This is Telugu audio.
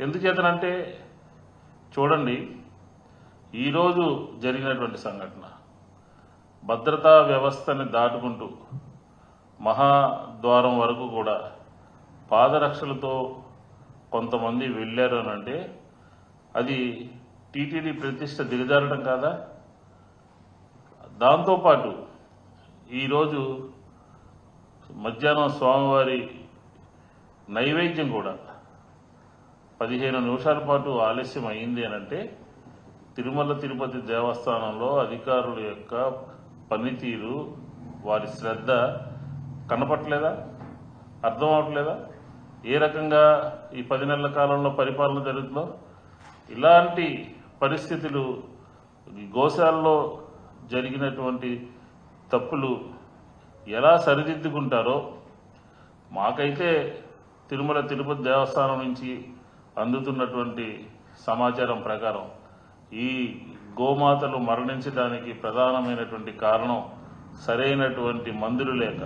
ఎందుచేతనంటే చూడండి, ఈరోజు జరిగినటువంటి సంఘటన భద్రతా వ్యవస్థని దాటుకుంటూ మహాద్వారం వరకు కూడా పాదరక్షలతో కొంతమంది వెళ్ళారు అని అంటే అది టీటీడీ ప్రతిష్ట దిగజారడం కాదా? దాంతోపాటు ఈరోజు మధ్యాహ్నం స్వామివారి నైవేద్యం కూడా 15 నిమిషాల పాటు ఆలస్యం అయింది అని అంటే తిరుమల తిరుపతి దేవస్థానంలో అధికారుల యొక్క పనితీరు, వారి శ్రద్ధ కనపట్లేదా? అర్థం అవట్లేదా? ఏ రకంగా ఈ 10 నెలల కాలంలో పరిపాలన జరుగుతుందో ఇలాంటి పరిస్థితులు గోశాలలో జరిగినటువంటి తప్పులు ఎలా సరిదిద్దుకుంటారో మాకైతే తిరుమల తిరుపతి దేవస్థానం నుంచి అందుతున్నటువంటి సమాచారం ప్రకారం ఈ గోమాతలు మరణించడానికి ప్రధానమైనటువంటి కారణం సరైనటువంటి మందులు లేక